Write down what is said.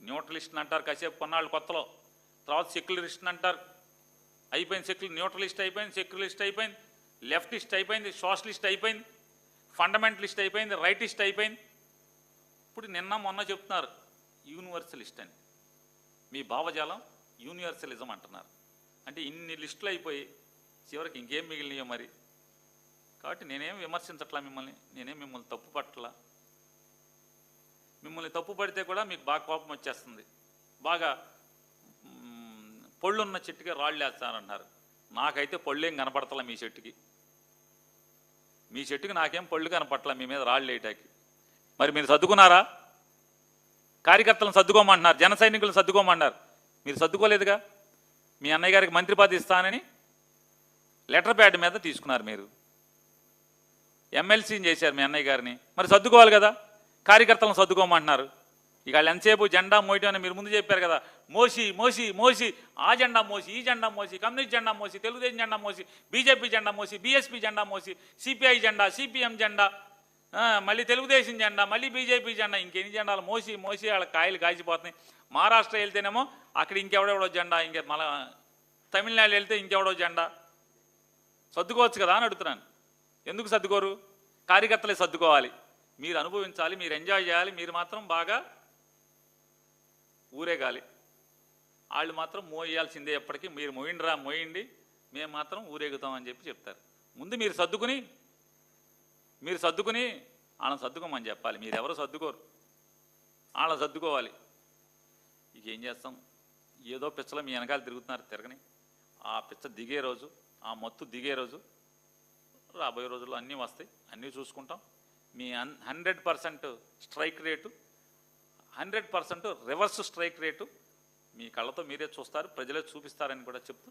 Neutralist అంటారు కాసేపు కొన్నాళ్ళు కొత్తలో, తర్వాత సెక్యులరిస్ట్ అంటారు, అయిపోయింది న్యూట్రలిస్ట్ అయిపోయింది, సెక్యులరిస్ట్ అయిపోయింది, లెఫ్టిస్ట్ అయిపోయింది, సోషలిస్ట్ అయిపోయింది, ఫండమెంటలిస్ట్ అయిపోయింది, రైటిస్ట్ అయిపోయింది. ఇప్పుడు నిన్న మొన్న చెప్తున్నారు యూనివర్సలిస్ట్ అని. మీ భావజాలం యూనివర్సలిజం అంటున్నారు. అంటే ఇన్ని లిస్టులు అయిపోయి చివరికి ఇంకేం మిగిలినాయో మరి. కాబట్టి నేనేం విమర్శించట్లా మిమ్మల్ని, నేనేం మిమ్మల్ని తప్పు పట్టలా. మిమ్మల్ని తప్పు పడితే కూడా మీకు బాగా కోపం వచ్చేస్తుంది. బాగా పళ్ళున్న చెట్టుకి రాళ్ళు వేస్తానంటున్నారు. నాకైతే పళ్ళేం కనపడతలే మీ చెట్టుకి. మీ చెట్టుకి నాకేం పళ్ళు కనపడట్లా మీ మీద రాళ్ళు వేయటానికి. మరి మీరు సర్దుకున్నారా? కార్యకర్తలను సర్దుకోమంటున్నారు, జన సైనికులను సర్దుకోమన్నారు, మీరు సర్దుకోలేదుగా. మీ అన్నయ్య గారికి మంత్రి పదవి ఇస్తానని లెటర్ ప్యాడ్ మీద తీసుకున్నారు, మీరు ఎమ్మెల్సీని చేశారు మీ అన్నయ్య గారిని. మరి సర్దుకోవాలి కదా. కార్యకర్తలను సర్దుకోమంటున్నారు. ఇక వాళ్ళు ఎంతసేపు జెండా మోయటం అని మీరు ముందు చెప్పారు కదా, మోసి మోసి మోసి ఆ జెండా మోసి, ఈ జెండా మోసి, కమ్యూనిస్ట్ జెండా మోసి, తెలుగుదేశం జెండా మోసి, బీజేపీ జెండా మోసి, బీఎస్పీ జెండా మోసి, సిపిఐ జెండా, సిపిఎం జెండా, మళ్ళీ తెలుగుదేశం జెండా, మళ్ళీ బీజేపీ జెండా, ఇంకెన్ని జెండాలు మోసి మోసి వాళ్ళ కాయలు కాసిపోతున్నాయి. మహారాష్ట్ర వెళ్తేనేమో అక్కడ ఇంకెవడెవడో జెండా, మళ్ళీ తమిళనాడు వెళ్తే ఇంకెవడో జెండా. సర్దుకోవచ్చు కదా అని అడుగుతున్నాను. ఎందుకు సర్దుకోరు? కార్యకర్తలే సర్దుకోవాలి. మీరు అనుభవించాలి, మీరు ఎంజాయ్ చేయాలి, మీరు మాత్రం బాగా ఊరేగాలి. వాళ్ళు మాత్రం మోయాల్సిందే. ఎప్పటికీ మీరు మోయిండ్రా మోయండి, మేము మాత్రం ఊరేగుతామని చెప్తారు. ముందు మీరు సర్దుకుని వాళ్ళని సర్దుకోమని చెప్పాలి. మీరు ఎవరు సర్దుకోరు, వాళ్ళని సర్దుకోవాలి. ఇక ఏం చేస్తాం, ఏదో పిచ్చలో మీ వెనకాల తిరుగుతున్నారు, తిరగని. ఆ పిచ్చ దిగే రోజు, ఆ మత్తు దిగే రోజు రాబోయే రోజుల్లో అన్నీ వస్తాయి, అన్నీ చూసుకుంటాం. మీ 100% strike rate, 100% reverse strike rate మీ కళ్ళతో మీరే చూస్తారు, ప్రజలే చూపిస్తారని కూడా చెప్తూ